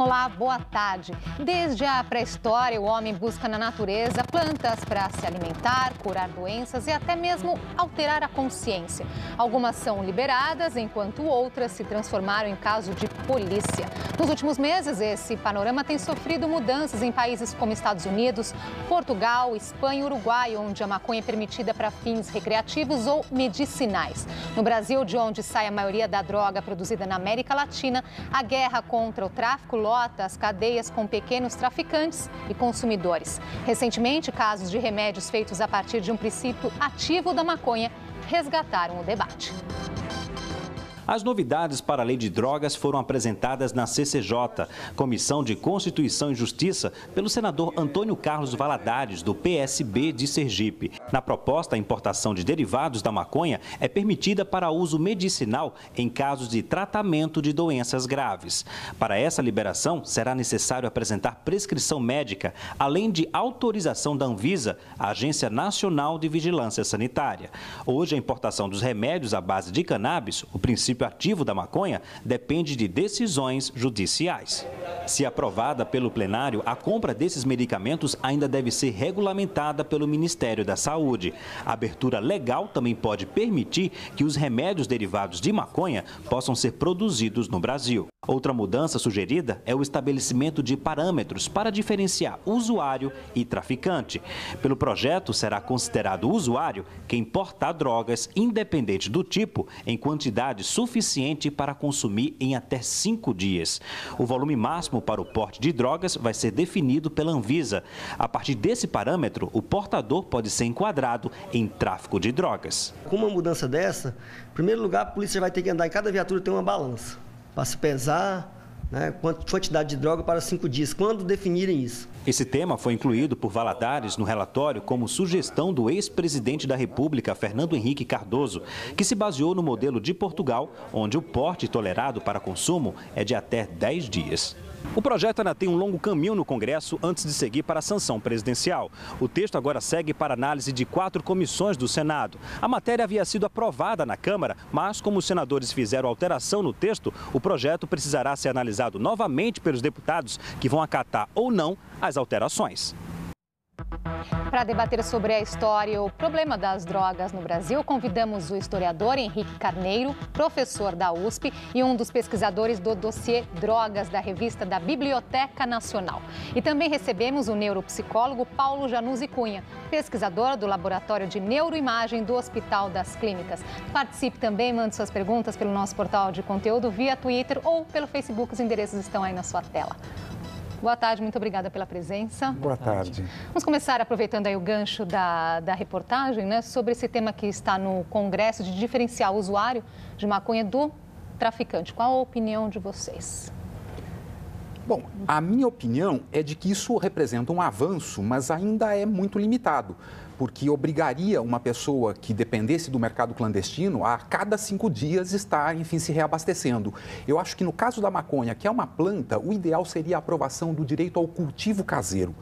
Olá, boa tarde. Desde a pré-história, o homem busca na natureza plantas para se alimentar, curar doenças e até mesmo alterar a consciência. Algumas são liberadas, enquanto outras se transformaram em caso de polícia. Nos últimos meses, esse panorama tem sofrido mudanças em países como Estados Unidos, Portugal, Espanha e Uruguai, onde a maconha é permitida para fins recreativos ou medicinais. No Brasil, de onde sai a maioria da droga produzida na América Latina, a guerra contra o tráfico lota as cadeias com pequenos traficantes e consumidores. Recentemente, casos de remédios feitos a partir de um princípio ativo da maconha resgataram o debate. As novidades para a Lei de Drogas foram apresentadas na CCJ, Comissão de Constituição e Justiça, pelo senador Antônio Carlos Valadares, do PSB de Sergipe. Na proposta, a importação de derivados da maconha é permitida para uso medicinal em casos de tratamento de doenças graves. Para essa liberação, será necessário apresentar prescrição médica, além de autorização da Anvisa, a Agência Nacional de Vigilância Sanitária. Hoje, a importação dos remédios à base de cannabis, o princípio ativo da maconha, depende de decisões judiciais. Se aprovada pelo plenário, a compra desses medicamentos ainda deve ser regulamentada pelo Ministério da Saúde. A abertura legal também pode permitir que os remédios derivados de maconha possam ser produzidos no Brasil. Outra mudança sugerida é o estabelecimento de parâmetros para diferenciar usuário e traficante. Pelo projeto, será considerado usuário quem portar drogas, independente do tipo, em quantidade suficiente para consumir em até 5 dias. O volume máximo para o porte de drogas vai ser definido pela Anvisa. A partir desse parâmetro, o portador pode ser enquadrado em tráfico de drogas. Com uma mudança dessa, em primeiro lugar, a polícia vai ter que andar em cada viatura ter uma balança para se pesar, né, quantidade de droga para 5 dias, quando definirem isso. Esse tema foi incluído por Valadares no relatório como sugestão do ex-presidente da República, Fernando Henrique Cardoso, que se baseou no modelo de Portugal, onde o porte tolerado para consumo é de até 10 dias. O projeto ainda tem um longo caminho no Congresso antes de seguir para a sanção presidencial. O texto agora segue para análise de 4 comissões do Senado. A matéria havia sido aprovada na Câmara, mas como os senadores fizeram alteração no texto, o projeto precisará ser analisado novamente pelos deputados, que vão acatar ou não as alterações. Para debater sobre a história e o problema das drogas no Brasil, convidamos o historiador Henrique Carneiro, professor da USP e um dos pesquisadores do dossiê Drogas da revista da Biblioteca Nacional. E também recebemos o neuropsicólogo Paulo Januzzi Cunha, pesquisador do Laboratório de Neuroimagem do Hospital das Clínicas. Participe também, mande suas perguntas pelo nosso portal de conteúdo via Twitter ou pelo Facebook. Os endereços estão aí na sua tela. Boa tarde, muito obrigada pela presença. Boa tarde. Vamos começar aproveitando aí o gancho da reportagem, né, sobre esse tema que está no Congresso de diferenciar o usuário de maconha do traficante. Qual a opinião de vocês? Bom, a minha opinião é de que isso representa um avanço, mas ainda é muito limitado, porque obrigaria uma pessoa que dependesse do mercado clandestino a cada 5 dias estar, enfim, se reabastecendo. Eu acho que no caso da maconha, que é uma planta, o ideal seria a aprovação do direito ao cultivo caseiro.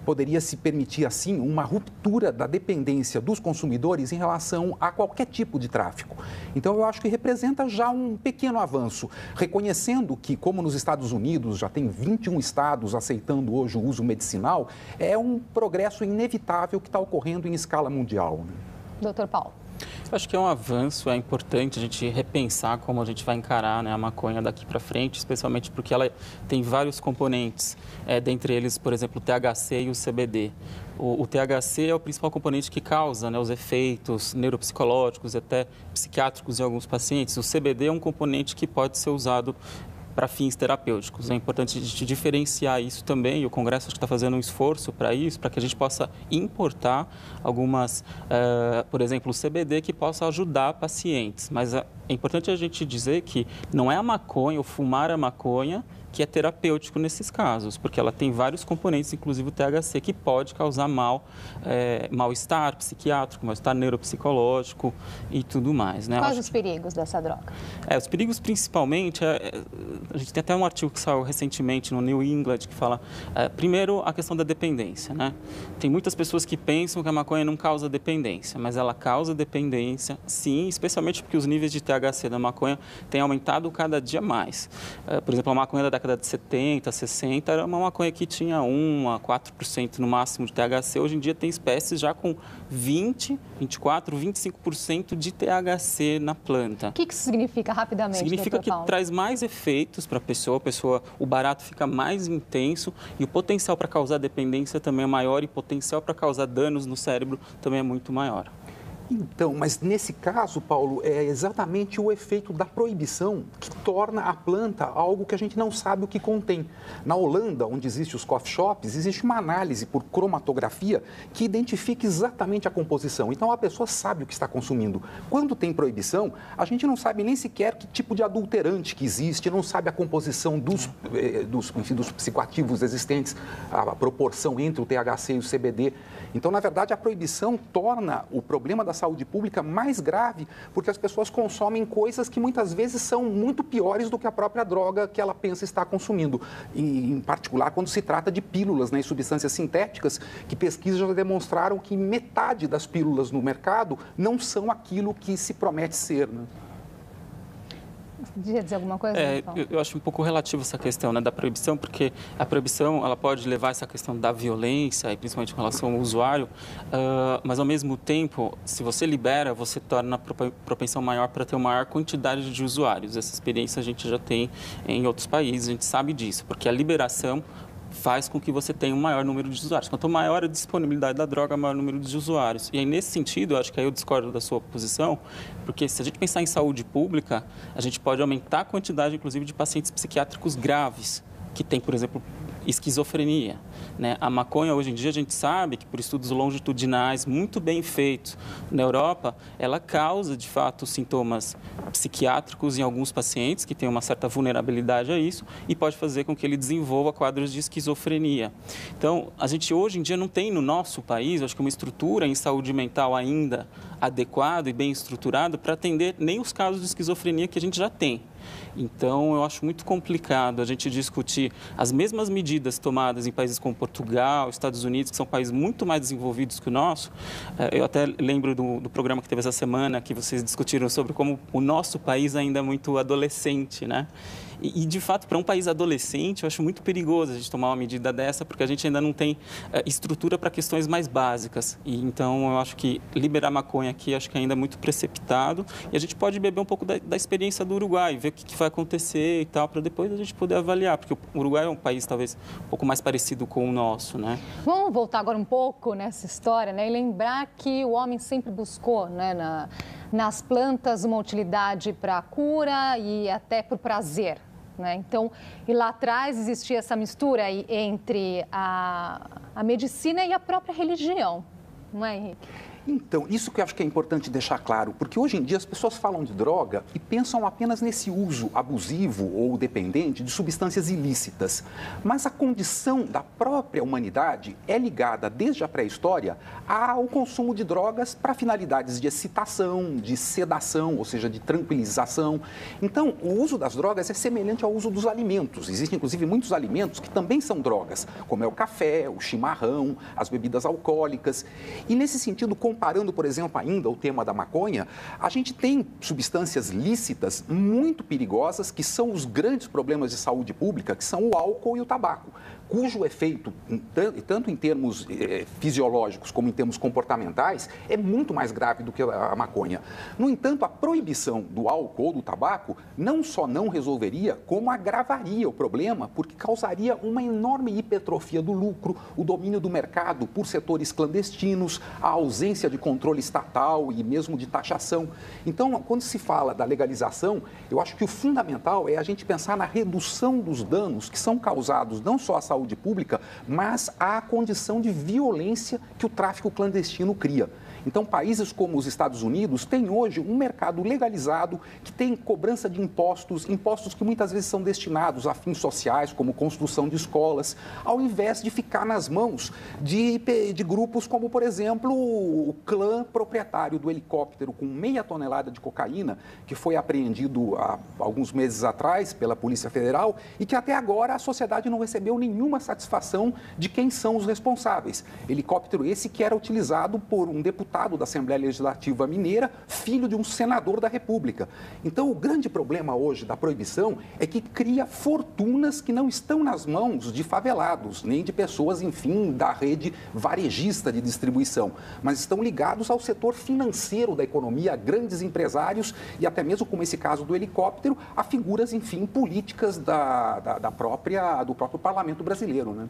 Poderia se permitir, assim, uma ruptura da dependência dos consumidores em relação a qualquer tipo de tráfico. Então, eu acho que representa já um pequeno avanço, reconhecendo que, como nos Estados Unidos já tem 21 estados aceitando hoje o uso medicinal, é um progresso inevitável que está ocorrendo em escala mundial. Doutor Paulo. Eu acho que é um avanço, é importante a gente repensar como a gente vai encarar, né, a maconha daqui para frente, especialmente porque ela tem vários componentes, dentre eles, por exemplo, o THC e o CBD. O THC é o principal componente que causa, né, os efeitos neuropsicológicos, até psiquiátricos em alguns pacientes. O CBD é um componente que pode ser usado para fins terapêuticos. É importante a gente diferenciar isso também, e o Congresso está fazendo um esforço para isso, para que a gente possa importar algumas, por exemplo, o CBD que possa ajudar pacientes. Mas é importante a gente dizer que não é a maconha, ou fumar a maconha, que é terapêutico nesses casos, porque ela tem vários componentes, inclusive o THC, que pode causar mal-estar psiquiátrico, mal-estar neuropsicológico e tudo mais, né? Quais os perigos dessa droga? Os perigos principalmente, a gente tem até um artigo que saiu recentemente no New England que fala, primeiro, a questão da dependência, né? Tem muitas pessoas que pensam que a maconha não causa dependência, mas ela causa dependência, sim, especialmente porque os níveis de THC da maconha têm aumentado cada dia mais. Por exemplo, a maconha da década década de 70, 60, era uma maconha que tinha 1 a 4% no máximo de THC. Hoje em dia tem espécies já com 20, 24, 25% de THC na planta. O que isso significa rapidamente, Significa que traz mais efeitos para a pessoa, o barato fica mais intenso e o potencial para causar dependência também é maior e o potencial para causar danos no cérebro também é muito maior. Então, mas nesse caso, Paulo, é exatamente o efeito da proibição que torna a planta algo que a gente não sabe o que contém. Na Holanda, onde existem os coffee shops, existe uma análise por cromatografia que identifica exatamente a composição. Então, a pessoa sabe o que está consumindo. Quando tem proibição, a gente não sabe nem sequer que tipo de adulterante que existe, não sabe a composição dos psicoativos existentes, a proporção entre o THC e o CBD. Então, na verdade, a proibição torna o problema da saúde pública mais grave, porque as pessoas consomem coisas que muitas vezes são muito piores do que a própria droga que ela pensa estar consumindo. E, em particular, quando se trata de pílulas, né, e substâncias sintéticas, que pesquisas já demonstraram que metade das pílulas no mercado não são aquilo que se promete ser, né? Podia dizer alguma coisa? Eu acho um pouco relativo essa questão, né, da proibição, porque a proibição ela pode levar essa questão da violência, e principalmente em relação ao usuário, mas ao mesmo tempo, se você libera, você torna a propensão maior para ter uma maior quantidade de usuários. Essa experiência a gente já tem em outros países, a gente sabe disso, porque a liberação faz com que você tenha um maior número de usuários. Quanto maior a disponibilidade da droga, maior o número de usuários. E aí, nesse sentido, eu acho que aí eu discordo da sua posição, porque se a gente pensar em saúde pública, a gente pode aumentar a quantidade, inclusive, de pacientes psiquiátricos graves, que tem, por exemplo, esquizofrenia, né? A maconha, hoje em dia, a gente sabe que por estudos longitudinais muito bem feitos na Europa, ela causa, de fato, sintomas psiquiátricos em alguns pacientes que têm uma certa vulnerabilidade a isso e pode fazer com que ele desenvolva quadros de esquizofrenia. Então, a gente hoje em dia não tem no nosso país, acho que uma estrutura em saúde mental ainda adequada e bem estruturada para atender nem os casos de esquizofrenia que a gente já tem. Então, eu acho muito complicado a gente discutir as mesmas medidas tomadas em países como Portugal, Estados Unidos, que são países muito mais desenvolvidos que o nosso. Eu até lembro do programa que teve essa semana, que vocês discutiram sobre como o nosso país ainda é muito adolescente, né? E, de fato, para um país adolescente, eu acho muito perigoso a gente tomar uma medida dessa, porque a gente ainda não tem estrutura para questões mais básicas. E, então, eu acho que liberar maconha aqui, acho que ainda é muito precipitado. E a gente pode beber um pouco da experiência do Uruguai, ver o que vai acontecer e tal, para depois a gente poder avaliar. Porque o Uruguai é um país, talvez, um pouco mais parecido com o nosso, né? Vamos voltar agora um pouco nessa história, né? E lembrar que o homem sempre buscou, né, nas plantas uma utilidade para a cura e até para o prazer, né? Então, e lá atrás existia essa mistura entre a medicina e a própria religião, não é, Henrique? Então, isso que eu acho que é importante deixar claro, porque hoje em dia as pessoas falam de droga e pensam apenas nesse uso abusivo ou dependente de substâncias ilícitas. Mas a condição da própria humanidade é ligada, desde a pré-história, ao consumo de drogas para finalidades de excitação, de sedação, ou seja, de tranquilização. Então, o uso das drogas é semelhante ao uso dos alimentos. Existem, inclusive, muitos alimentos que também são drogas, como é o café, o chimarrão, as bebidas alcoólicas. E, nesse sentido, comparando, por exemplo, ainda o tema da maconha, a gente tem substâncias lícitas muito perigosas, que são os grandes problemas de saúde pública, que são o álcool e o tabaco, cujo efeito, tanto em termos fisiológicos como em termos comportamentais, é muito mais grave do que a maconha. No entanto, a proibição do álcool ou do tabaco não só não resolveria, como agravaria o problema, porque causaria uma enorme hipertrofia do lucro, o domínio do mercado por setores clandestinos, a ausência de controle estatal e mesmo de taxação. Então, quando se fala da legalização, eu acho que o fundamental é a gente pensar na redução dos danos que são causados não só à saúde pública, mas à condição de violência que o tráfico clandestino cria. Então, países como os Estados Unidos têm hoje um mercado legalizado que tem cobrança de impostos que muitas vezes são destinados a fins sociais, como construção de escolas, ao invés de ficar nas mãos de grupos como, por exemplo, o clã proprietário do helicóptero com 0,5 tonelada de cocaína, que foi apreendido há alguns meses atrás pela Polícia Federal e que até agora a sociedade não recebeu nenhuma satisfação de quem são os responsáveis. Helicóptero esse que era utilizado por um deputado deputado da Assembleia Legislativa Mineira, filho de um senador da República. Então, o grande problema hoje da proibição é que cria fortunas que não estão nas mãos de favelados, nem de pessoas, enfim, da rede varejista de distribuição, mas estão ligados ao setor financeiro da economia, a grandes empresários e até mesmo, como esse caso do helicóptero, a figuras, enfim, políticas do próprio parlamento brasileiro, né?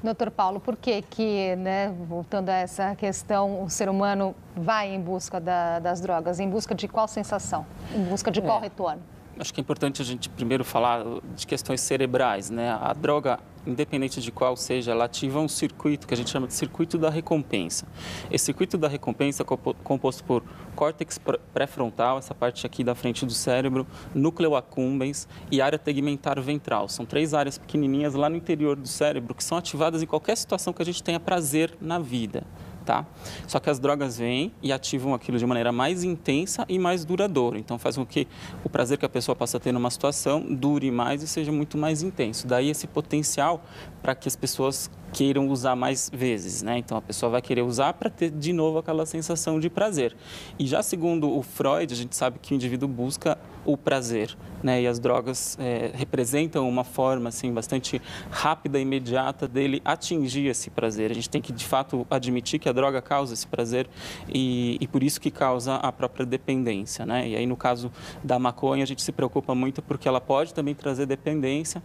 Doutor Paulo, por que, né, voltando a essa questão, o ser humano vai em busca das drogas? Em busca de qual sensação? Em busca de qual retorno? Acho que é importante a gente primeiro falar de questões cerebrais, né? A droga, independente de qual seja, ela ativa um circuito que a gente chama de circuito da recompensa. Esse circuito da recompensa é composto por córtex pré-frontal, essa parte aqui da frente do cérebro, núcleo accumbens e área tegmentar ventral. São 3 áreas pequenininhas lá no interior do cérebro que são ativadas em qualquer situação que a gente tenha prazer na vida. Tá? Só que as drogas vêm e ativam aquilo de maneira mais intensa e mais duradoura. Então, faz com que o prazer que a pessoa possa ter numa situação dure mais e seja muito mais intenso. Daí, esse potencial para que as pessoas queiram usar mais vezes, né? Então, a pessoa vai querer usar para ter de novo aquela sensação de prazer. E já segundo o Freud, a gente sabe que o indivíduo busca o prazer, né? E as drogas representam uma forma, assim, bastante rápida e imediata dele atingir esse prazer. A gente tem que, de fato, admitir que a droga causa esse prazer e por isso que causa a própria dependência, né? E aí, no caso da maconha, a gente se preocupa muito porque ela pode também trazer dependência.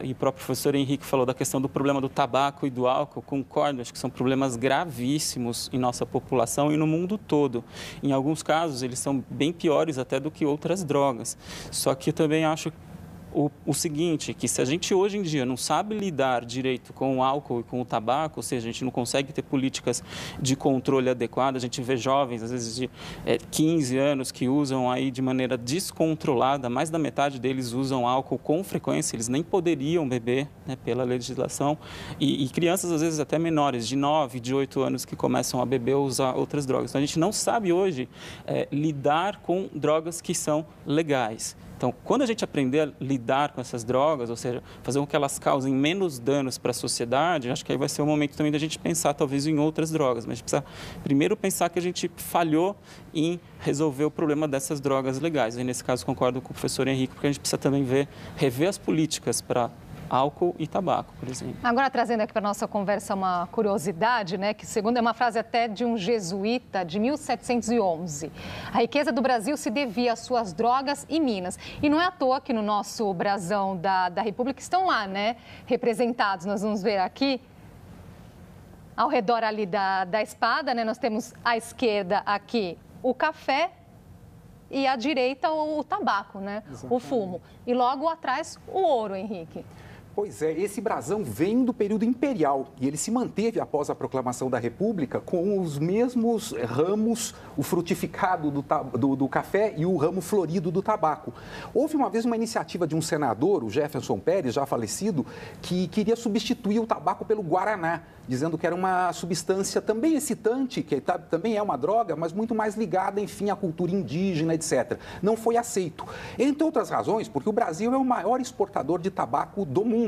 E o próprio professor Henrique falou da questão do problema do tabaco e do álcool. Concordo, acho que são problemas gravíssimos em nossa população e no mundo todo. Em alguns casos, eles são bem piores até do que outras drogas. Só que eu também acho o seguinte, que se a gente hoje em dia não sabe lidar direito com o álcool e com o tabaco, ou seja, a gente não consegue ter políticas de controle adequadas, a gente vê jovens, às vezes de 15 anos, que usam aí de maneira descontrolada, mais da metade deles usam álcool com frequência, eles nem poderiam beber, né, pela legislação, e crianças, às vezes, até menores, de 9, de 8 anos, que começam a beber ou usar outras drogas. Então, a gente não sabe hoje lidar com drogas que são legais. Então, quando a gente aprender a lidar com essas drogas, ou seja, fazer com que elas causem menos danos para a sociedade, acho que aí vai ser o momento também da gente pensar, talvez, em outras drogas. Mas a gente precisa primeiro pensar que a gente falhou em resolver o problema dessas drogas legais. E nesse caso, concordo com o professor Henrique, porque a gente precisa também rever as políticas para álcool e tabaco, por exemplo. Agora, trazendo aqui para a nossa conversa uma curiosidade, né, que segundo é uma frase até de um jesuíta de 1711. A riqueza do Brasil se devia às suas drogas e minas. E não é à toa que no nosso brasão da República estão lá, né, representados. Nós vamos ver aqui, ao redor ali da espada, né, nós temos à esquerda aqui o café e à direita o tabaco, né, o fumo. E logo atrás o ouro, Henrique. Pois é, esse brasão vem do período imperial e ele se manteve após a proclamação da República com os mesmos ramos, o frutificado do café e o ramo florido do tabaco. Houve uma vez uma iniciativa de um senador, o Jefferson Pérez, já falecido, que queria substituir o tabaco pelo guaraná, dizendo que era uma substância também excitante, que também é uma droga, mas muito mais ligada, enfim, à cultura indígena, etc. Não foi aceito. Entre outras razões, porque o Brasil é o maior exportador de tabaco do mundo.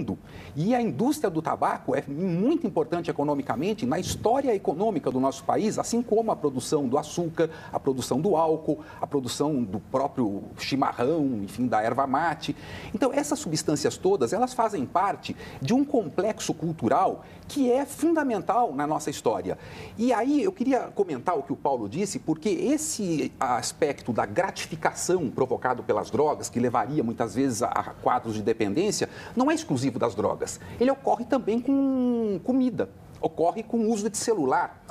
E a indústria do tabaco é muito importante economicamente na história econômica do nosso país, assim como a produção do açúcar, a produção do álcool, a produção do próprio chimarrão, enfim, da erva mate. Então, essas substâncias todas, elas fazem parte de um complexo cultural que é fundamental na nossa história. E aí eu queria comentar o que o Paulo disse, porque esse aspecto da gratificação provocado pelas drogas, que levaria muitas vezes a quadros de dependência, não é exclusivo das drogas. Ele ocorre também com comida, ocorre com o uso de celular.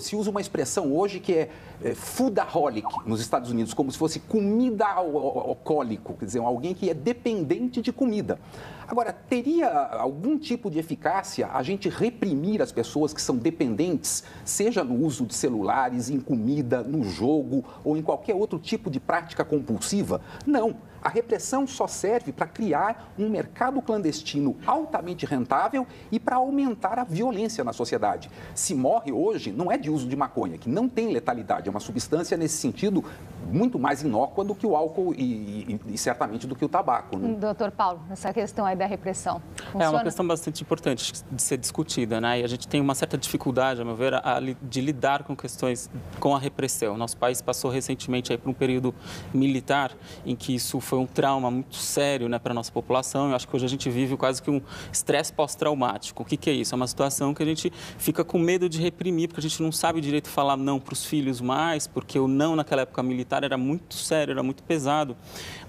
Se usa uma expressão hoje que é foodaholic nos Estados Unidos, como se fosse comida alcoólico, quer dizer, alguém que é dependente de comida. Agora, teria algum tipo de eficácia a gente reprimir as pessoas que são dependentes, seja no uso de celulares, em comida, no jogo ou em qualquer outro tipo de prática compulsiva? Não. A repressão só serve para criar um mercado clandestino altamente rentável e para aumentar a violência na sociedade. Se morre hoje, não é de uso de maconha, que não tem letalidade, é uma substância nesse sentido muito mais inócua do que o álcool e certamente do que o tabaco. Né? Doutor Paulo, essa questão aí da repressão, funciona? É uma questão bastante importante de ser discutida, né? E a gente tem uma certa dificuldade, a meu ver, de lidar com questões com a repressão. Nosso país passou recentemente aí por um período militar em que isso foi um trauma muito sério, né, para a nossa população. Eu acho que hoje a gente vive quase que um estresse pós-traumático. O que é isso? É uma situação que a gente fica com medo de reprimir, porque a gente não sabe direito falar não para os filhos mais, porque o não naquela época militar era muito sério, era muito pesado.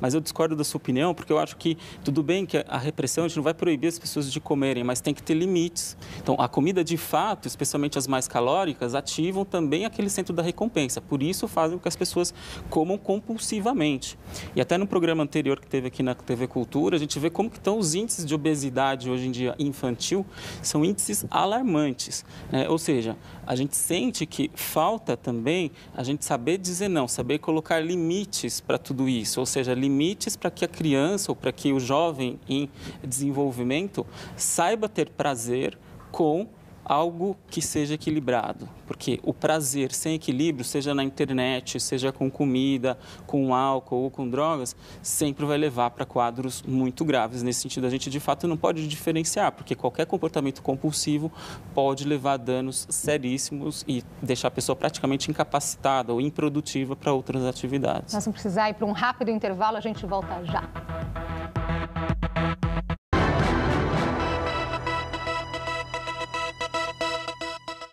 Mas eu discordo da sua opinião, porque eu acho que tudo bem que a repressão, a gente não vai proibir as pessoas de comerem, mas tem que ter limites. Então, a comida de fato, especialmente as mais calóricas, ativam também aquele centro da recompensa. Por isso, fazem com que as pessoas comam compulsivamente. E até no programa anterior que teve aqui na TV Cultura, a gente vê como que estão os índices de obesidade hoje em dia infantil, são índices alarmantes, né? Ou seja, a gente sente que falta também a gente saber dizer não, saber colocar limites para tudo isso, ou seja, limites para que a criança ou para que o jovem em desenvolvimento saiba ter prazer com algo que seja equilibrado, porque o prazer sem equilíbrio, seja na internet, seja com comida, com álcool ou com drogas, sempre vai levar para quadros muito graves. Nesse sentido, a gente de fato não pode diferenciar, porque qualquer comportamento compulsivo pode levar a danos seríssimos e deixar a pessoa praticamente incapacitada ou improdutiva para outras atividades. Nós vamos precisar ir para um rápido intervalo, a gente volta já.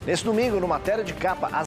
Nesse domingo, no Matéria de Capa,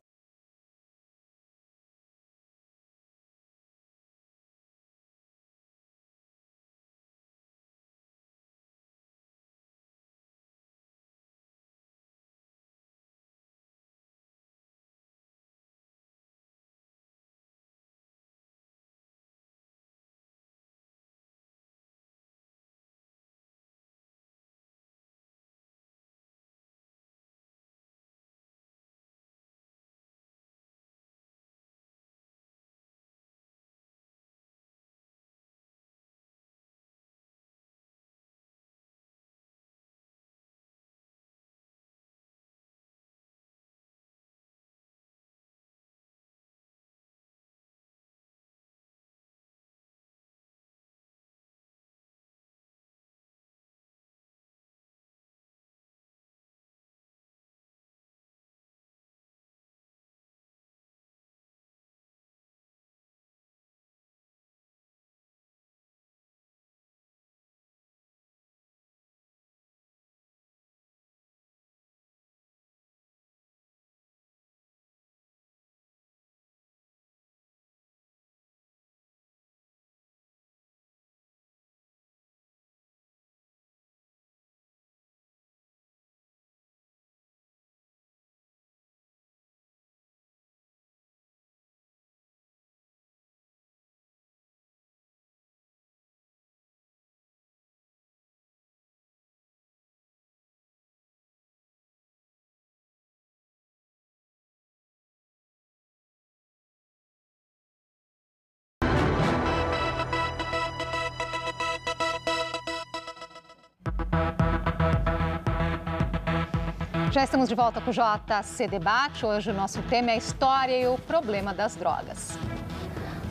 Já estamos de volta com o JC Debate. Hoje o nosso tema é a história e o problema das drogas.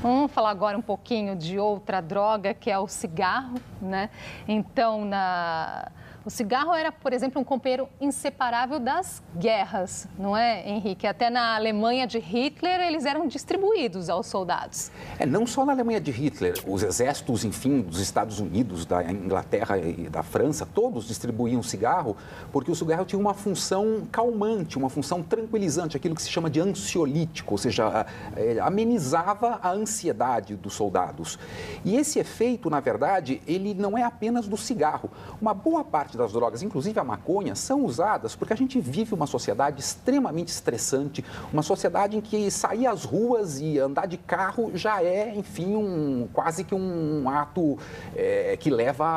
Vamos falar agora um pouquinho de outra droga, que é o cigarro, né? Então, o cigarro era, por exemplo, um companheiro inseparável das guerras, não é, Henrique? Até na Alemanha de Hitler, eles eram distribuídos aos soldados. Não só na Alemanha de Hitler, os exércitos, enfim, dos Estados Unidos, da Inglaterra e da França, todos distribuíam cigarro, porque o cigarro tinha uma função calmante, uma função tranquilizante, aquilo que se chama de ansiolítico, ou seja, amenizava a ansiedade dos soldados. E esse efeito, na verdade, ele não é apenas do cigarro. Uma boa parte das drogas, inclusive a maconha, são usadas porque a gente vive uma sociedade extremamente estressante, uma sociedade em que sair às ruas e andar de carro já é, enfim, quase que um ato que leva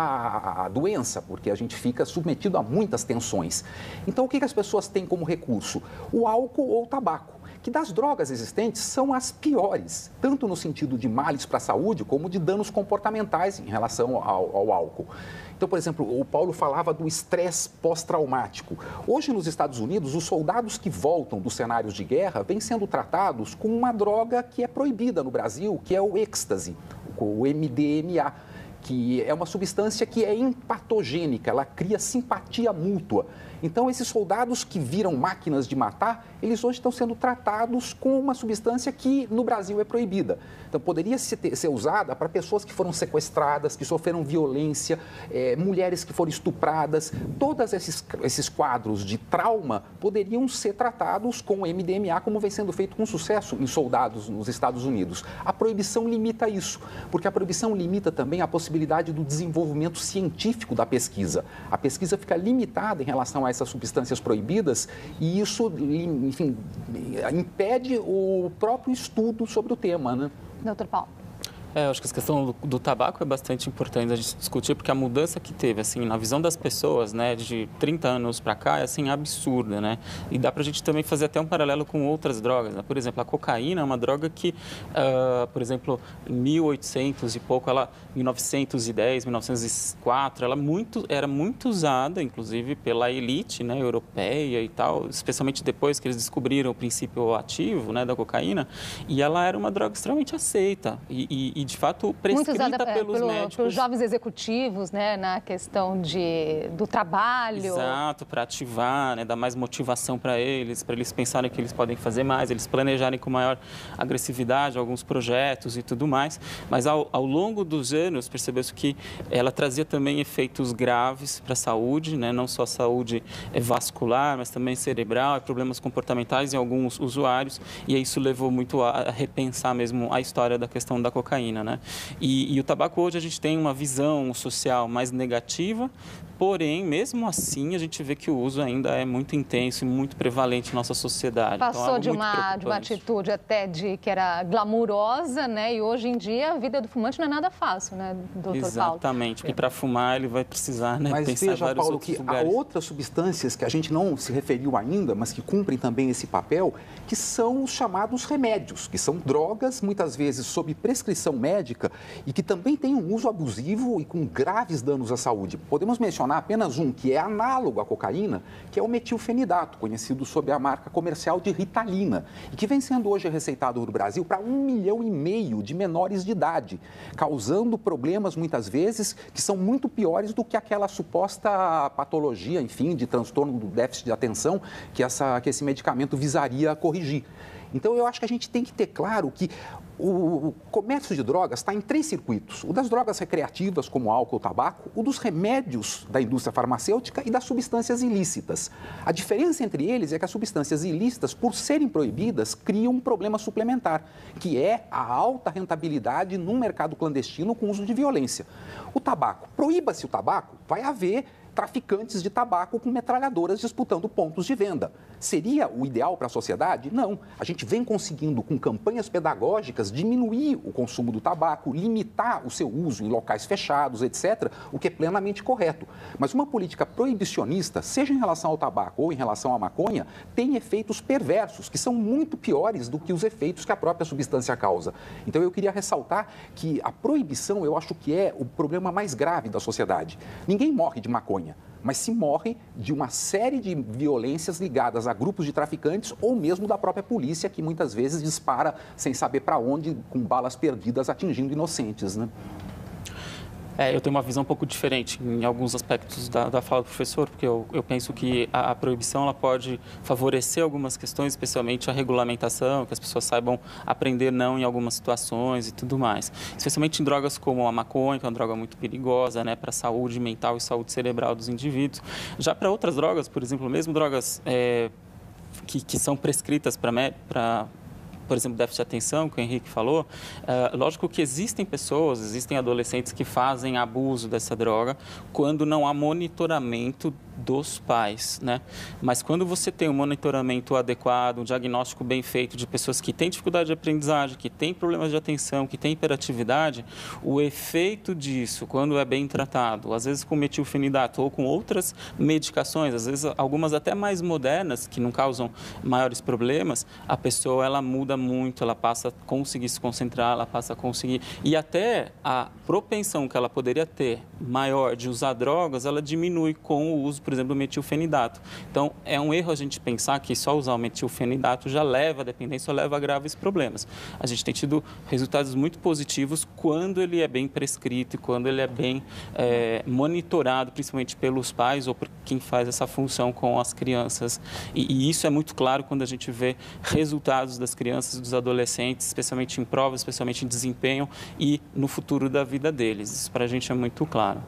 à doença, porque a gente fica submetido a muitas tensões. Então, o que as pessoas têm como recurso? O álcool ou o tabaco, que das drogas existentes são as piores, tanto no sentido de males para a saúde, como de danos comportamentais em relação ao álcool. Então, por exemplo, o Paulo falava do estresse pós-traumático. Hoje, nos Estados Unidos, os soldados que voltam dos cenários de guerra vêm sendo tratados com uma droga que é proibida no Brasil, que é o êxtase, o MDMA, que é uma substância que é empatogênica, ela cria simpatia mútua. Então, esses soldados que viram máquinas de matar, eles hoje estão sendo tratados com uma substância que no Brasil é proibida. Então, poderia ser usada para pessoas que foram sequestradas, que sofreram violência, mulheres que foram estupradas. Todos esses quadros de trauma poderiam ser tratados com MDMA, como vem sendo feito com sucesso em soldados nos Estados Unidos. A proibição limita isso, porque a proibição limita também a possibilidade do desenvolvimento científico da pesquisa. A pesquisa fica limitada em relação a essas substâncias proibidas e isso, enfim, impede o próprio estudo sobre o tema, né? Doutor Paulo. Eu acho que essa questão do tabaco é bastante importante a gente discutir, porque a mudança que teve, assim, na visão das pessoas, né, de 30 anos para cá, é, assim, absurda, né? E dá para a gente também fazer até um paralelo com outras drogas, né? Por exemplo, a cocaína é uma droga que, por exemplo, em 1800 e pouco, 1910, 1904, ela era muito usada, inclusive, pela elite, né, europeia e tal, especialmente depois que eles descobriram o princípio ativo, né, da cocaína, e ela era uma droga extremamente aceita e de fato, prescrita pelos médicos. Pelos jovens executivos, né, na questão do trabalho. Exato, para ativar, né, dar mais motivação para eles pensarem que eles podem fazer mais, eles planejarem com maior agressividade alguns projetos e tudo mais. Mas ao longo dos anos, percebeu-se que ela trazia também efeitos graves para a saúde, né, não só a saúde vascular, mas também cerebral, problemas comportamentais em alguns usuários, e isso levou muito a repensar mesmo a história da questão da cocaína. Né? E o tabaco hoje a gente tem uma visão social mais negativa, porém, mesmo assim, a gente vê que o uso ainda é muito intenso e muito prevalente na nossa sociedade. Passou então, de uma atitude até de que era glamurosa, né? E hoje em dia a vida do fumante não é nada fácil, né, doutor Paulo? Exatamente, porque para fumar ele vai precisar, né, mas pensar veja, Paulo, que há outras substâncias que a gente não se referiu ainda, mas que cumprem também esse papel, que são os chamados remédios, que são drogas, muitas vezes sob prescrição médica e que também têm um uso abusivo e com graves danos à saúde. Podemos mencionar apenas um que é análogo à cocaína, que é o metilfenidato, conhecido sob a marca comercial de Ritalina, e que vem sendo hoje receitado no Brasil para 1,5 milhão de menores de idade, causando problemas, muitas vezes, que são muito piores do que aquela suposta patologia, enfim, de transtorno do déficit de atenção que esse medicamento visaria corrigir. Então, eu acho que a gente tem que ter claro que o comércio de drogas está em 3 circuitos. O das drogas recreativas, como álcool, tabaco, o dos remédios da indústria farmacêutica e das substâncias ilícitas. A diferença entre eles é que as substâncias ilícitas, por serem proibidas, criam um problema suplementar, que é a alta rentabilidade num mercado clandestino com uso de violência. O tabaco, proíba-se o tabaco, vai haver traficantes de tabaco com metralhadoras disputando pontos de venda. Seria o ideal para a sociedade? Não. A gente vem conseguindo, com campanhas pedagógicas, diminuir o consumo do tabaco, limitar o seu uso em locais fechados, etc., o que é plenamente correto. Mas uma política proibicionista, seja em relação ao tabaco ou em relação à maconha, tem efeitos perversos, que são muito piores do que os efeitos que a própria substância causa. Então, eu queria ressaltar que a proibição, eu acho que é o problema mais grave da sociedade. Ninguém morre de maconha, mas se morre de uma série de violências ligadas a grupos de traficantes ou mesmo da própria polícia, que muitas vezes dispara sem saber para onde, com balas perdidas, atingindo inocentes, né? Eu tenho uma visão um pouco diferente em alguns aspectos da fala do professor, porque eu penso que a proibição ela pode favorecer algumas questões, especialmente a regulamentação, que as pessoas saibam aprender não em algumas situações e tudo mais. Especialmente em drogas como a maconha, que é uma droga muito perigosa, né, para a saúde mental e saúde cerebral dos indivíduos. Já para outras drogas, por exemplo, mesmo drogas que são prescritas para por exemplo, déficit de atenção, que o Henrique falou, lógico que existem adolescentes que fazem abuso dessa droga quando não há monitoramento dos pais, né? Mas quando você tem um monitoramento adequado, um diagnóstico bem feito de pessoas que têm dificuldade de aprendizagem, que têm problemas de atenção, que têm hiperatividade, o efeito disso, quando é bem tratado, às vezes com metilfenidato ou com outras medicações, às vezes algumas até mais modernas, que não causam maiores problemas, a pessoa ela muda muito, ela passa a conseguir se concentrar, ela passa a conseguir... E até a propensão que ela poderia ter maior de usar drogas, ela diminui com o uso, por exemplo, do metilfenidato. Então, é um erro a gente pensar que só usar o metilfenidato já leva a dependência ou leva a graves problemas. A gente tem tido resultados muito positivos quando ele é bem prescrito e quando ele é bem monitorado, principalmente pelos pais ou por quem faz essa função com as crianças. E isso é muito claro quando a gente vê resultados das crianças e dos adolescentes, especialmente em provas, especialmente em desempenho e no futuro da vida deles. Isso para a gente é muito claro.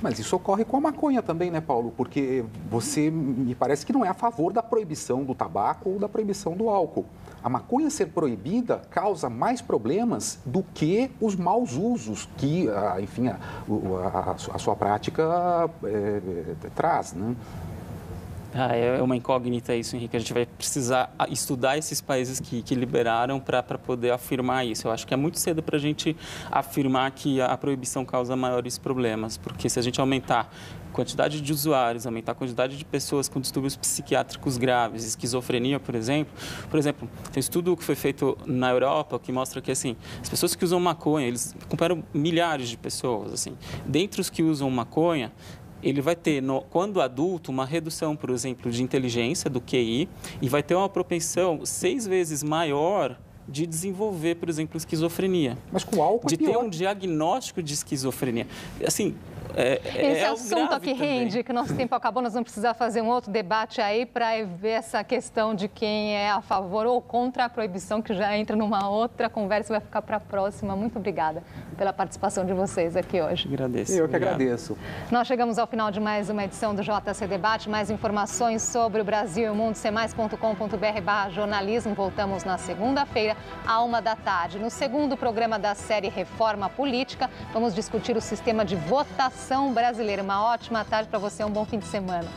Mas isso ocorre com a maconha também, né, Paulo? Porque você me parece que não é a favor da proibição do tabaco ou da proibição do álcool. A maconha ser proibida causa mais problemas do que os maus usos que, enfim, a sua prática traz, né? É uma incógnita isso, Henrique. A gente vai precisar estudar esses países que liberaram para poder afirmar isso. Eu acho que é muito cedo para a gente afirmar que a proibição causa maiores problemas, porque se a gente aumentar a quantidade de usuários, aumentar a quantidade de pessoas com distúrbios psiquiátricos graves, esquizofrenia, por exemplo, tem um estudo que foi feito na Europa que mostra que, assim, as pessoas que usam maconha, eles comparam milhares de pessoas, assim. Dentre os que usam maconha, ele vai ter, quando adulto, uma redução, por exemplo, de inteligência, do QI, e vai ter uma propensão 6 vezes maior de desenvolver, por exemplo, esquizofrenia. Mas com álcool de ter um diagnóstico de esquizofrenia. Assim, esse assunto aqui rende, que nosso tempo acabou, nós vamos precisar fazer um outro debate aí para ver essa questão de quem é a favor ou contra a proibição, que já entra numa outra conversa e vai ficar para a próxima. Muito obrigada pela participação de vocês aqui hoje. Agradeço. Eu que agradeço. Nós chegamos ao final de mais uma edição do JC Debate. Mais informações sobre o Brasil e o mundo, cmais.com.br/jornalismo. Voltamos na segunda-feira, à 13h. No segundo programa da série Reforma Política, vamos discutir o sistema de votação brasileira. Uma ótima tarde para você, um bom fim de semana.